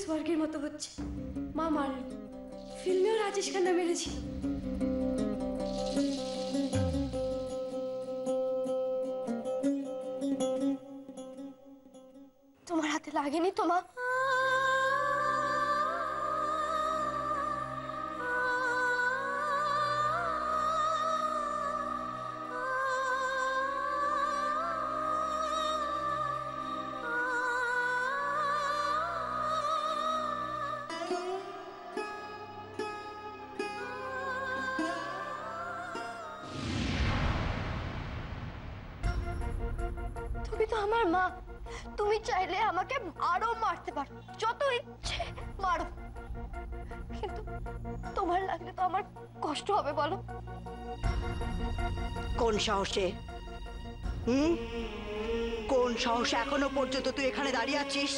স্বর্গের মতো হচ্ছে। মা মারল, ফিল্মেও রাজেশ খান্না মেরেছিল। তোমার হাতে লাগেনি তো মা? তুমি তো আমার মা, তুমি চাইলে আমাকে আরো মারতে পারো, যত ইচ্ছে মারো, কিন্তু তোমার লাগলে তো আমার কষ্ট হবে বলো। কোন সাহসে কোন সাহসে এখনো পর্যন্ত তুই এখানে দাঁড়িয়ে আছিস?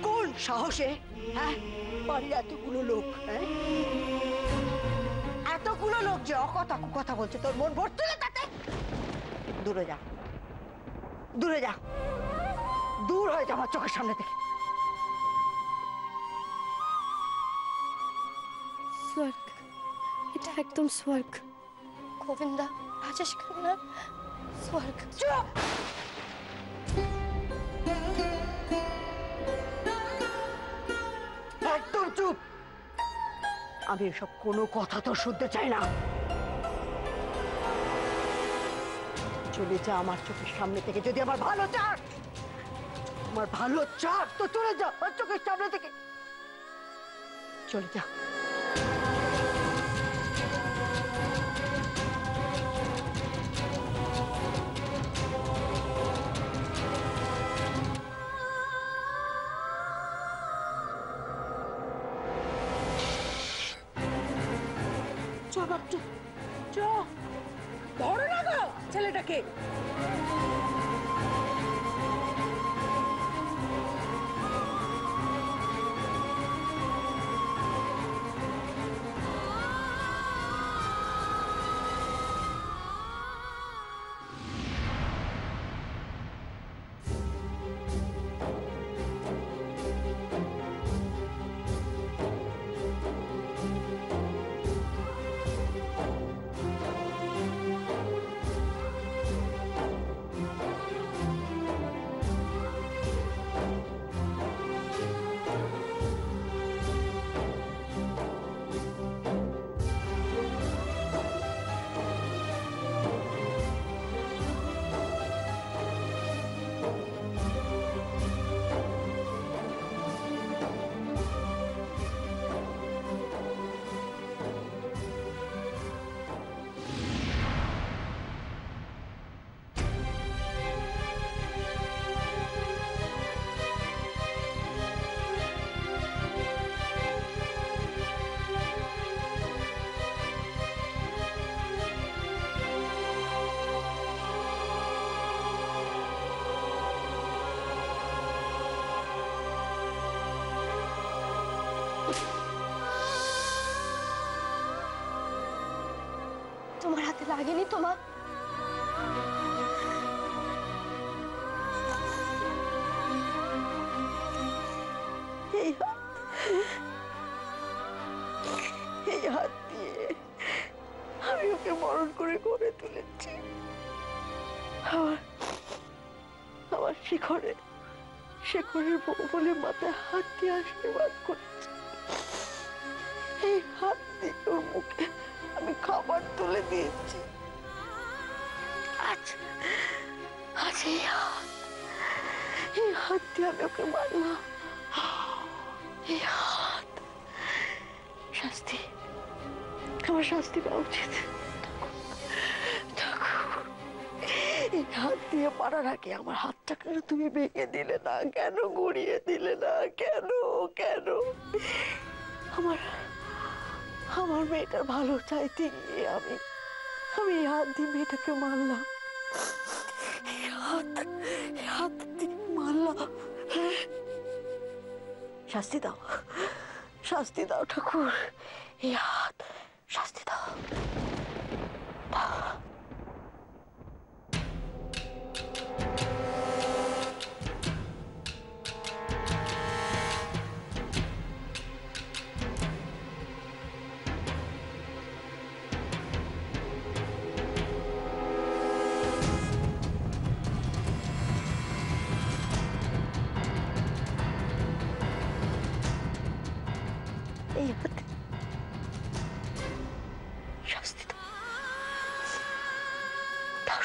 কোন সাহসে? হ্যাঁ, বাড়ির এতগুলো লোক, হ্যাঁ এতগুলো লোক যে অকথা কুকথা বলছে, তোর মন ভরছে না তাতে? দূরে যা, দূরে যা, দূর হয়ে যা আমার চোখের সামনে থেকে। স্বর্গ, এটা একদম স্বর্গ। গোবিন্দা, রাজেশ খান্না, স্বর্গ। চুপ! একদম চুপ! আমি এসব কোনো কথা তো শুনতে চাই না। চলে যা আমার চোখের সামনে থেকে। যদি আমার ভালো চাস, আমার ভালো চাস তো চলে যা আমার চোখের সামনে থেকে। চলে যা। ধরো না গো ছেলেটাকে। তোমার হাতে লাগেনি তো মা? এই হাত দিয়ে আমি ওকে বরণ করে গড়ে তুলেছি। আমার শেখরের বউ বলে মাথায় হাত দিয়ে আশীর্বাদ করেছি। এই হাত দিয়ে ওর মুখে আমি খাবার তুলে দিয়েছি। আজ এই হাত দিয়ে আমি ওকে মারলাম। এই হাত শাস্তি, আমার শাস্তি পাওয়া উচিত। এই হাত দিয়ে পারার আগে আমার হাতটা কেন তুমি ভেঙে দিলে না? কেন গড়িয়ে দিলে না? কেন কেন? আমার মেয়েটার ভালো চাইতে গিয়ে আমি এই হাত দিয়ে মেয়েটাকে মারলাম। হাত দিয়ে মারলাম। শাস্তি দাও, শাস্তি দাও ঠাকুর। এই হাত শাস্তি দাও।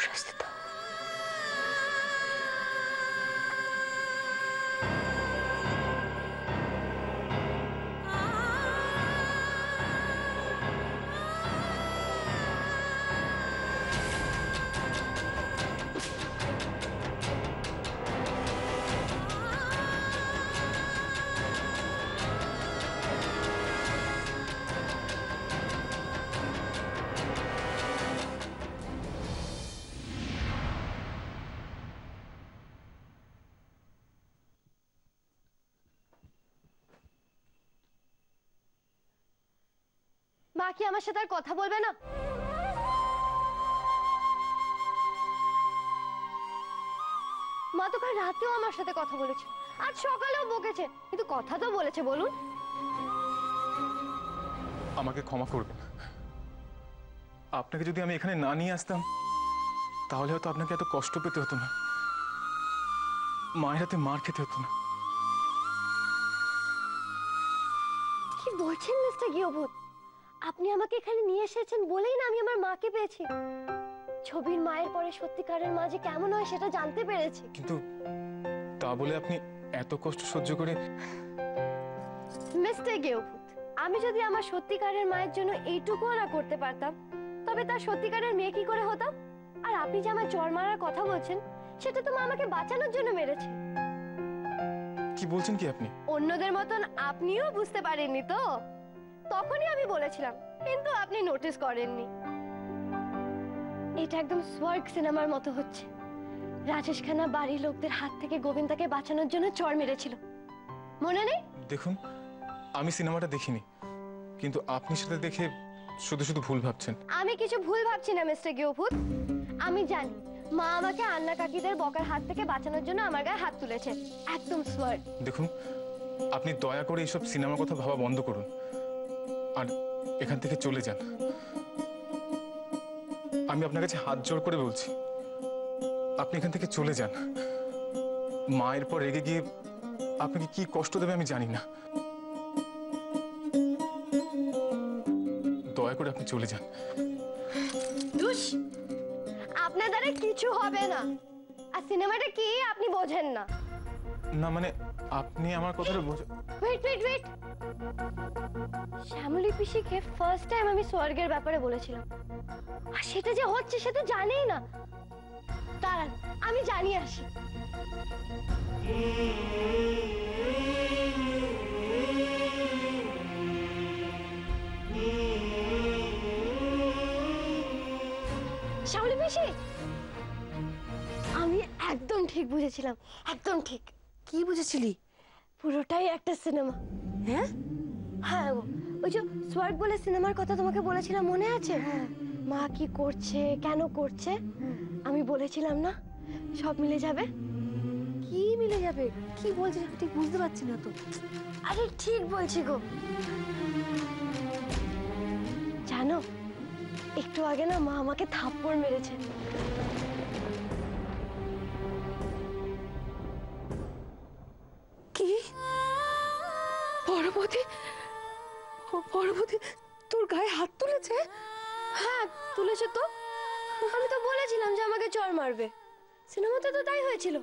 শাস্তি দাও। মা কি আমার সাথে আর কথা বলবে না? মা তো কাল রাতেও আমার সাথে কথা বলেছে, আজ সকালেও বকেছে, কিন্তু কথা তো বলেছে। বলুন। আমাকে ক্ষমা করবেন। আপনাকে যদি আমি এখানে না নিয়ে আসতাম তাহলে হয়তো আপনাকে এত কষ্ট পেতে হতো না, মায়ের হাতে মার খেতে হতো না। কি বলছেন মিস্টার গৃহভূত? আপনি আমাকে এখানে নিয়ে এসেছেন বলেই না আমি আমার মাকে পেয়েছি। ছবির মায়ের পরে সত্যিকারের মা যে কেমন হয় সেটা জানতে পেরেছি। কিন্তু তা বলে আপনি এত কষ্ট সহ্য করে? মিস্টার গৃহভূত, আমি যদি আমার সত্যিকারের মায়ের জন্য এইটুকুও না করতে পারতাম তবে তার সত্যিকারের মেয়ে কি করে হতাম? আর আপনি যে আমার চড় মারার কথা বলছেন সেটা তো মা আমাকে বাঁচানোর জন্য মেরেছে। কি বলছেন কি আপনি? অন্যদের মতন আপনিও বুঝতে পারেননি তো? তখনই আমি বলেছিলাম, কিন্তু আপনি নোটিস করেননি। এটা একদম স্বর্গ সিনেমার মতো হচ্ছে। রাজেশ খান্না বাড়ির লোকদের হাত থেকে গোবিন্দাকে বাঁচানোর জন্য চড় মেরেছিল, মনে নেই? দেখুন, আমি সিনেমাটা দেখিনি, কিন্তু আপনি সেটা দেখে শুধু শুধু ভুল ভাবছেন। আমি কিছু ভুল ভাবছি না মিস্টার গৃহভূত। আমি জানি মা আমাকে আন্না কাকিদের বকার হাত থেকে বাঁচানোর জন্য আমার গায়ে হাত তুলেছে। একদম স্বর্গ। দেখুন, আপনি দয়া করে এইসব সিনেমার কথা ভাবা বন্ধ করুন আর এখান থেকে চলে যান। আমি আপনার কাছে হাত জোড় করে বলছি, আপনি এখান থেকে চলে যান। মায়ের পর রেগে গিয়ে আপনাকে কি কষ্ট দেবে আমি জানি না। দয়া করে আপনি চলে যান। দুষ, আপনার দ্বারা কিছু হবে না। আর সিনেমাটা কি আপনি বোঝেন না? না মানে আপনি আমার কথাটা ওয়েট ওয়েট ওয়েট, শ্যামলী পিসিকে ফার্স্ট টাইম আমি স্বর্গের ব্যাপারে বলেছিলাম, আর সেটা যে হচ্ছে সে তো জানেই না। দাঁড়ান, আমি জানিয়ে আসি। শ্যামলী পিসি, আমি একদম ঠিক বুঝেছিলাম, একদম ঠিক। কি বুঝেছিলি? পুরোটাই একটা সিনেমা। হ্যাঁ হ্যাঁ গো, ওই যে স্বর্গ বলে সিনেমার কথা তোমাকে বলেছিলাম, মনে আছে? মা কি করছে, কেন করছে, আমি বলেছিলাম না সব মিলে যাবে। কি মিলে যাবে? কি বলছিস আমি ঠিক বুঝতে পারছি না তো। আরে ঠিক বলছি গো। জানো, একটু আগে না মা আমাকে থাপ্পড় মেরেছে। কি? পরবতী পরবতী তোর গায়ে হাত তুলেছে? হ্যাঁ তুলেছে তো। আমি তো বলেছিলাম যে আমাকে চড় মারবে। সিনেমাতে তো তাই হয়েছিল।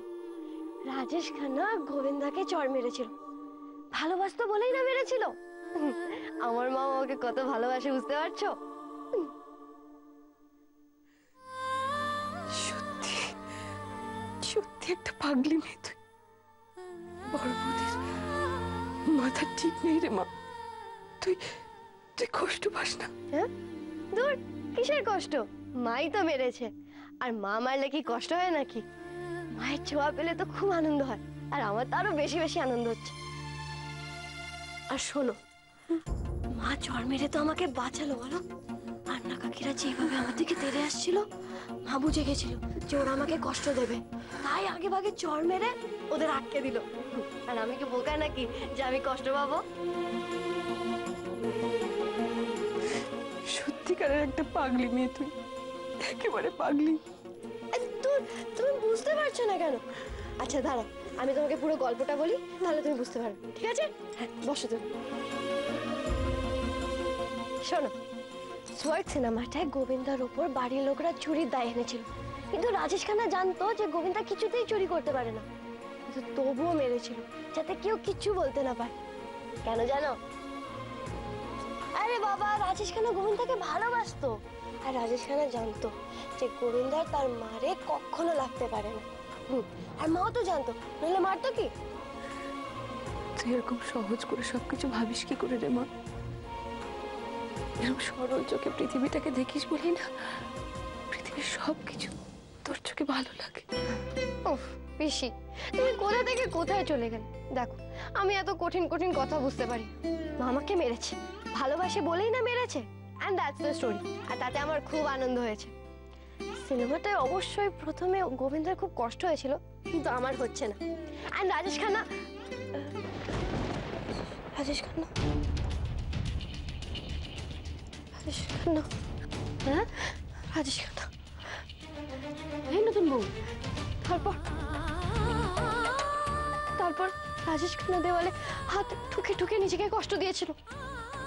রাজেশ খান্না গোবিন্দাকে চড় মেরেছিল, ভালোবাসতো বলেই না মেরেছিল। আমার মা আমাকে কত ভালোবাসে বুঝতে পারছো? সত্যি সত্যি একটা পাগলি মেয়ে তুই। পরবতীর মাথা ঠিক নেই রে মা। তুই তুই কষ্ট পাস না? হ্যাঁ দূর, কিসের কষ্ট? মাই তো মেরেছে, আর মা মারলে কি কষ্ট হয় নাকি? মায়ের ছোঁয়া পেলে তো খুব আনন্দ হয়, আর আমার তো আরো বেশি বেশি আনন্দ হচ্ছে। আর শোনো, মা চড় মেরে তো আমাকে বাঁচালো বলো। আন্না কাকিরা যেভাবে আমার দিকে তেড়ে আসছিল, মা বুঝে গেছিল যে ওরা আমাকে কষ্ট দেবে, তাই আগে ভাগে চড় মেরে ওদের আটকে দিল। আর আমি কি বোকা নাকি যে আমি কষ্ট পাবো? সত্যিকারের একটা পাগলি মেয়ে তুই, একেবারে পাগলি। তুমি বুঝতে পারছো না কেন? আচ্ছা দাঁড়াও, আমি তোমাকে পুরো গল্পটা বলি, তাহলে তুমি বুঝতে পারবে, ঠিক আছে? হ্যাঁ বসো তুমি। শোনো, স্বর্গ সিনেমাটায় গোবিন্দার উপর বাড়ির লোকরা চুরির দায় এনেছিল, কিন্তু রাজেশ খান্না জানতো যে গোবিন্দা কিছুতেই চুরি করতে পারে না, কিন্তু তবুও মেরেছিল যাতে কেউ কিচ্ছু বলতে না পারে। কেন জানো? আরে বাবা, রাজেশ খান্না গোবিন্দাকে ভালোবাসতো, আর রাজেশ খান্না জানতো যে গোবিন্দার তার মারে কখনো লাগতে পারে না। আর মাও তো জানতো, নাহলে মারতো কি? তুই এরকম সহজ করে সবকিছু ভাবিস কি করে রে মা? এরকম সরল চোখে পৃথিবীটাকে দেখিস বলি না পৃথিবীর সবকিছু তোর চোখে ভালো লাগে। উফ পিসি, তুমি কোথা থেকে কোথায় চলে গেলে? দেখো, আমি এত কঠিন কঠিন কথা বুঝতে পারি। মা আমাকে মেরেছে, ভালোবাসে বলেই না মেরেছে, এন্ড দ্যাটস দ্য স্টোরি। আর তাতে আমার খুব আনন্দ হয়েছে। সিনেমাটায় অবশ্যই প্রথমে গোবিন্দার খুব কষ্ট হয়েছিল, কিন্তু আমার হচ্ছে না। এন্ড রাজেশ খান্না, রাজেশ খান্না, রাজেশ খান্না, হ্যাঁ রাজেশ খান্না, এই নতুন বউ। তারপর তারপর রাজেশ খান্না দেওয়ালে হাত ঠুকে ঠুকে নিজেকে কষ্ট দিয়েছিল।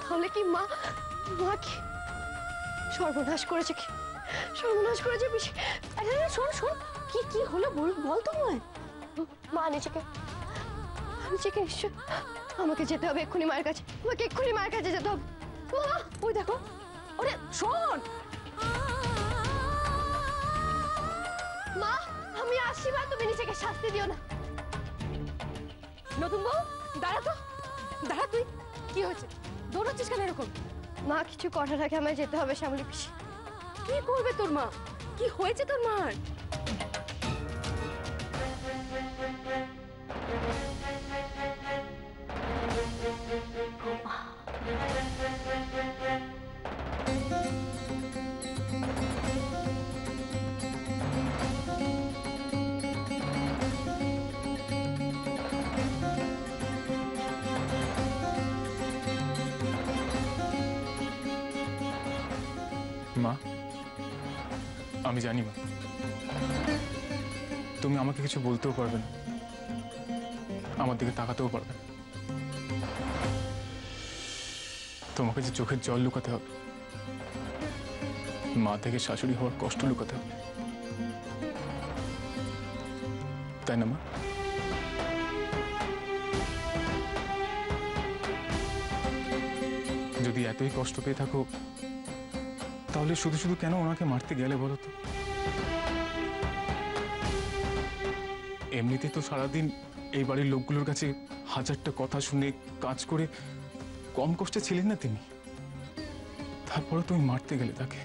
তাহলে কি মা কি সর্বনাশ করেছে? কি সর্বনাশ করেছে পিসি? আরে শোন শোন, কি কি হলো বল তো মা। মা নিজেকে নিশ্চয়, আমাকে যেতে হবে এক্ষুনি মায়ের কাছে, আমাকে এক্ষুনি মায়ের কাছে যেতে হবে। মা ওই দেখো, ওরে শোন মা, আমি আসছি মা, তুমি নিজেকে শাস্তি দিও না। নতুন বউ দাঁড়া তো, দাঁড়া। তুই কি হয়েছে? দৌড়াচ্ছিস কেন এরকম? মা কিছু করার আগে আমায় যেতে হবে শ্যামলী পিসি। কি করবে তোর মা? কি হয়েছে তোর মার? মা, আমি জানি মা, তুমি আমাকে কিছু বলতেও পারবে না, আমার দিকে তাকাতেও পারবে না। তোমাকে যে চোখের জল লুকাতে হবে, মা থেকে শাশুড়ি হওয়ার কষ্ট লুকাতে হবে, তাই না মা? যদি এতই কষ্ট পেয়ে থাকো, তাহলে শুধু শুধু কেন ওনাকে মারতে গেলে বলো তো? এমনিতে তো সারাদিন এই বাড়ির লোকগুলোর কাছে হাজারটা কথা শুনে কাজ করে কম কষ্টে ছিলেন না তিনি, তারপরে তুমি মারতে গেলে তাকে।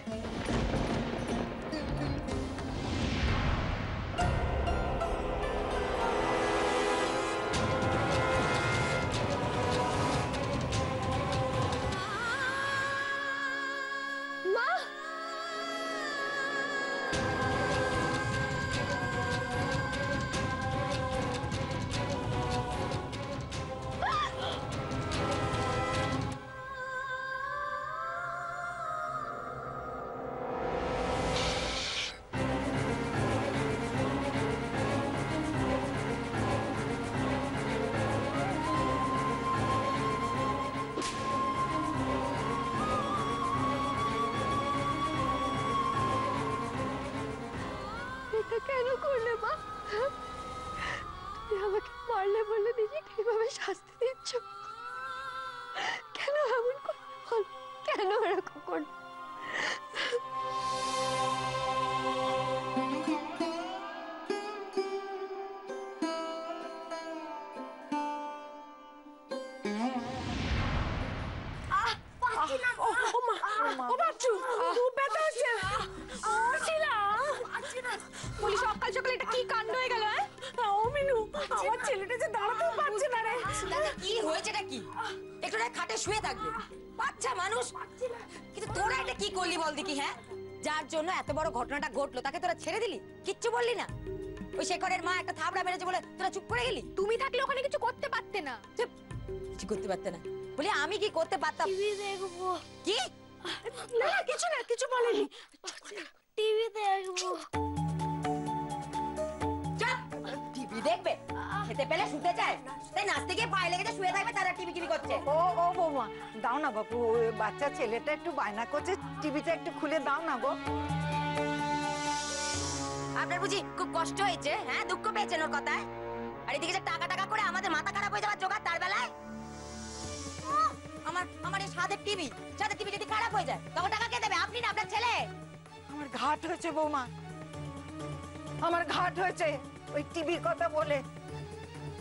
মা এটা কেন করলে মা? তুমি আমাকে মারলে বললে নিজেকে এইভাবে শাস্তি দিচ্ছ কেন? এমন করলে বল, কেন এরকম করলে? বলি সকাল সকাল এটা কি কাণ্ড হয়ে গেল? ও মিনু, আমার ছেলেটা যে দাঁড়াতেও পারছে না রে। দাদা কি হয়েছেটা কি? একটু না খাটে শুয়ে থাকবে, বাচ্চা মানুষ। কিন্তু তোরা এটা কি করলি বল দেখি? হ্যাঁ, যার জন্য এত বড় ঘটনাটা ঘটলো তাকে তোরা ছেড়ে দিলি, কিচ্ছু বললি না? ওই শেখরের মা একটা থাবড়া মেরেছে বলে তোরা চুপ করে গেলি? তুমি থাকলে ওখানে কিছু করতে পারতে না। চুপ, কিছু করতে পারতে না বলি আমি কি করতে পারতাম? টিভি দেখবো। কি? না কিছু না, কিছু বলেনি। টিভি দেখবো। চুপ, টিভি দেখবে? খেতে পেলে শুতে চায়, তাই নাচতে গিয়ে পায়ে লেগেছে শুয়ে থাকবে, তারা টিভি টিভি করছে। ও ও বৌমা, দাও না বাপু, ওই বাচ্চা ছেলেটা একটু বায়না করছে, টিভিটা একটু খুলে দাও না গো। আপনার বুঝি খুব কষ্ট হয়েছে, হ্যাঁ? দুঃখ পেয়েছেন ওর কথায়? আর এদিকে যে টাকা টাকা করে আমাদের মাথা খারাপ হয়ে যাওয়ার জোগাড় তার বেলায়। আমার এই সাদের টিভি যদি খারাপ হয়ে যায় তখন টাকা কে দেবে? আপনি না আপনার ছেলে? আমার ঘাট হয়েছে বৌমা, আমার ঘাট হয়েছে ওই টিভির কথা বলে।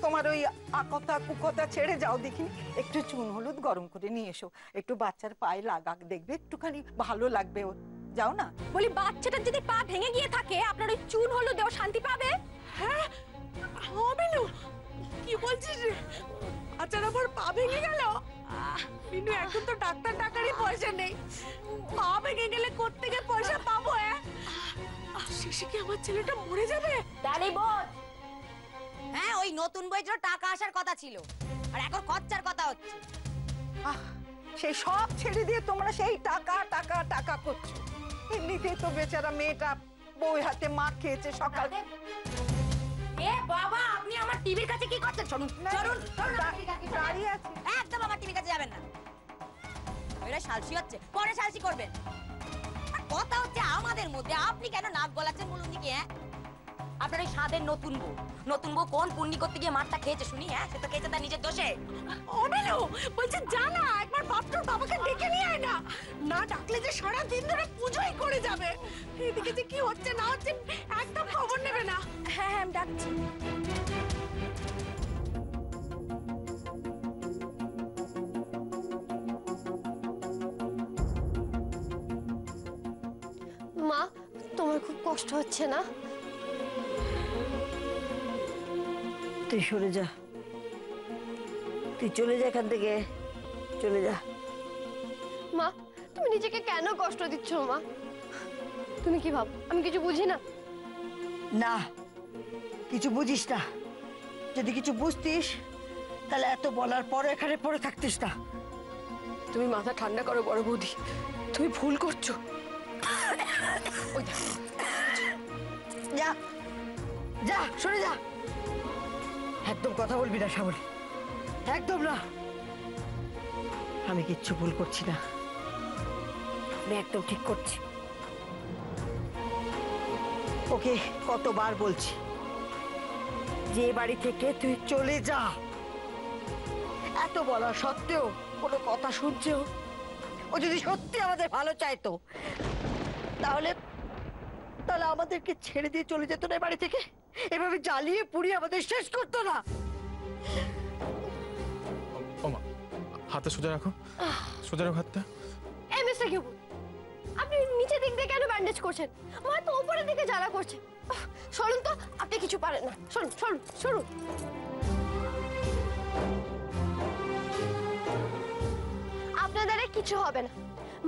তোমার ওই আকথা কুকথা ছেড়ে যাও, দেখিনি একটু চুন হলুদ গরম করে নিয়ে এসো, একটু বাচ্চার পায়ে লাগাক, দেখবে একটুখানি ভালো লাগবে ওর। যাও না। বলি বাচ্চাটার যদি পা ভেঙে গিয়ে থাকে আপনার ওই চুন হলো দেও শান্তি পাবে? হ্যাঁ হবে না, কি বলছিস রে? আচ্ছা আমার পা ভেঙে গেল? বিনু এখন তো ডাক্তার টাকারই পয়সা নেই, পা ভেঙে গেলে কোত্থেকে পয়সা পাবো? শেষে কি আমার ছেলেটা মরে যাবে? তাহলে বোধ, হ্যাঁ ওই নতুন বইয়ের টাকা আসার কথা ছিল আর এখন খরচার কথা হচ্ছে। সেই সব ছেড়ে দিয়ে তোমরা সেই টাকা টাকা টাকা করছো। এমনিতেই তো বেচারা মেয়েটা বউ হাতে মার খেয়েছে সকাল। এ বাবা, আপনি আমার টিভির কাছে কি করছেন? শুনুন শুনুন, দাঁড়িয়ে আছে। একদম আমার টিভির কাছে যাবেন না। ওরা সালসি হচ্ছে, পরে সালসি করবেন। আর কথা হচ্ছে আমাদের মধ্যে, আপনি কেন নাক গলাচ্ছেন বলুন দেখি? হ্যাঁ, আপনার ওই স্বাদের নতুন বউ কোন পুণ্যি করতে গিয়ে মারটা খেয়েছে শুনি? হ্যাঁ, সে তো খেয়েছে তার নিজের দোষে। অবেলো বলছে জানা একবার বাপটার বাবাকে ডেকে নিয়ে আয় না, না ডাকলে যে সারা দিন ধরে পুজোই করে যাবে। এদিকে যে কি হচ্ছে না হচ্ছে একদম খবর নেবে না। হ্যাঁ হ্যাঁ আমি ডাকছি। মা, তোমার খুব কষ্ট হচ্ছে না? তুই সরে যা, তুই চলে যা এখান থেকে, চলে যা। মা, তুমি নিজেকে কেন কষ্ট দিচ্ছ মা? তুমি কি ভাবো আমি কিছু বুঝি না? না, কিছু বুঝিস না। যদি কিছু বুঝতিস তাহলে এত বলার পরে এখানে পড়ে থাকতিস না। তুমি মাথা ঠান্ডা করো বড় বৌদি, তুমি ভুল করছো। ওই দেখো, যা যা, সরে যা। একদম কথা বলবি না শ্যামলী, একদম না। আমি কিচ্ছু ভুল করছি না, আমি একদম ঠিক করছি। ওকে কতবার বলছি যে বাড়ি থেকে তুই চলে যা, এত বলা সত্ত্বেও কোনো কথা শুনছে ও? ও যদি সত্যি আমাদের ভালো চাইতো তাহলে তাহলে আমাদেরকে ছেড়ে দিয়ে চলে যেত না বাড়ি থেকে, এভাবে জ্বালিয়ে পুড়িয়ে আমাদের শেষ করতো না। ওমা, হাতটা সোজা রাখো, সোজা রাখো হাতটা। এই মিস্টার কিউবু, আপনি নিচের দিক দিয়ে কেন ব্যান্ডেজ করছেন? মা তো উপরের দিকে জ্বালা করছে। সরুন তো, আপনি কিছু পারেন না। সরুন সরুন সরুন। আপনাদের কিছু হবে না।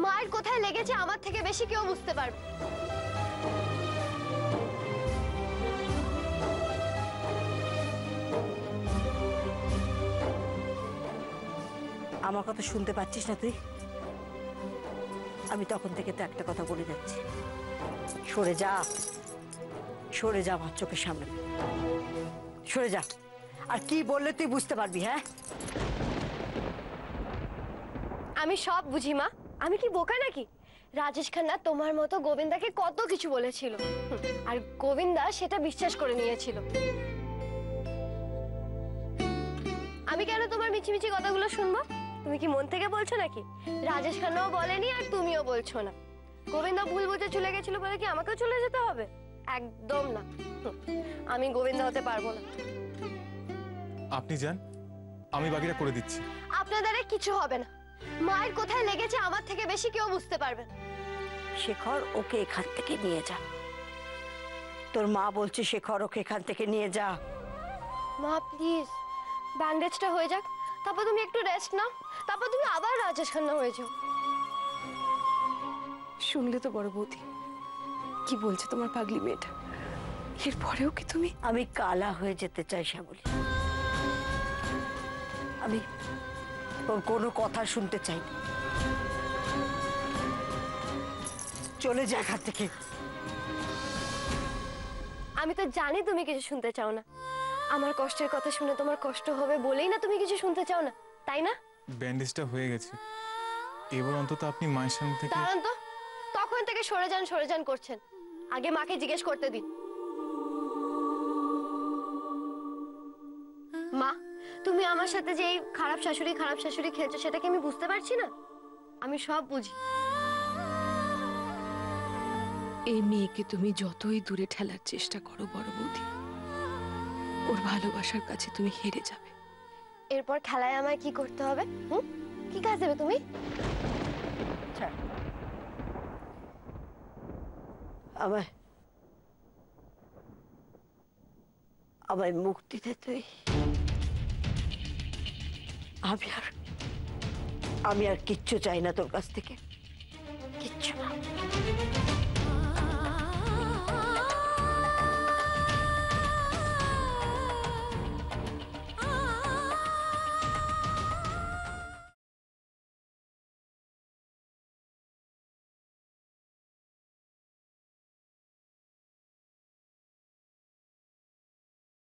মায়ের কোথায় লেগেছে আমার থেকে বেশি কেউ বুঝতে পারবে। আমার কথা শুনতে পাচ্ছিস না তুই? আমি তখন থেকে তো একটা কথা বলে যাচ্ছি, সরে যা, সরে যা আমার চোখের সামনে, সরে যা। আর কি বললে তুই বুঝতে পারবি? হ্যাঁ, আমি সব বুঝি মা, আমি কি বোকা নাকি? রাজেশ খান্না তোমার মতো গোবিন্দাকে কত কিছু বলেছিল, আর গোবিন্দা সেটা বিশ্বাস করে নিয়েছিল। আমি কেন তোমার মিছিমিছি কথাগুলো শুনবো? তুমি কি মন থেকে বলছো নাকি? রাজেশ খান্নাও বলেনি আর তুমিও বলছো না। গোবিন্দা ভুল বুঝে চলে গেছিল বলে কি আমাকেও চলে যেতে হবে? একদম না, আমি গোবিন্দা হতে পারবো না। আপনি যান, আমি বাকিটা করে দিচ্ছি। আপনাদের কিছু হবে না। মায়ের কোথায় লেগেছে আমার থেকে বেশি কেউ বুঝতে পারবে না। শেখর ওকে এখান থেকে নিয়ে যা, তোর মা বলছে শেখর ওকে এখান থেকে নিয়ে যা। মা প্লিজ, ব্যান্ডেজটা হয়ে যাক, তারপর তুমি একটু রেস্ট নাও, তারপর তুমি আবার রাজেশ খান্না হয়ে যাও। শুনলে তো বড় বৌদি কি বলছে তোমার পাগলি মেয়েটা? এরপরেও কি তুমি? আমি কালা হয়ে যেতে চাই শ্যামলী, আমি ওর কোনো কথা শুনতে চাই না। চলে যা এখান থেকে। আমি তো জানি তুমি কিছু শুনতে চাও না। আমার কষ্টের কথা শুনে তোমার কষ্ট হবে বলেই না তুমি কিছু শুনতে চাও না, তাই না? ব্যান্ডেজটা হয়ে গেছে, এবার অন্তত আপনি মায়ের সামনে থেকে। দাঁড়ান তো, তখন থেকে সরে যান করছেন। আগে মাকে জিজ্ঞেস করতে দিন। মা, তুমি আমার সাথে যে এই খারাপ শাশুড়ি খেলছো সেটা কি আমি বুঝতে পারছি না? আমি সব বুঝি। এই মেয়েকে তুমি যতই দূরে ঠেলার চেষ্টা করো বড় বৌদি, ওর ভালোবাসার কাছে তুমি হেরে যাবে। এরপর খেলায় আমায় কি করতে হবে? কি কাজ দেবে তুমি? ছাড়। আমায় আমায় মুক্তি দে তুই। আমি আর কিচ্ছু চাই না তোর কাছ থেকে, কিচ্ছু না।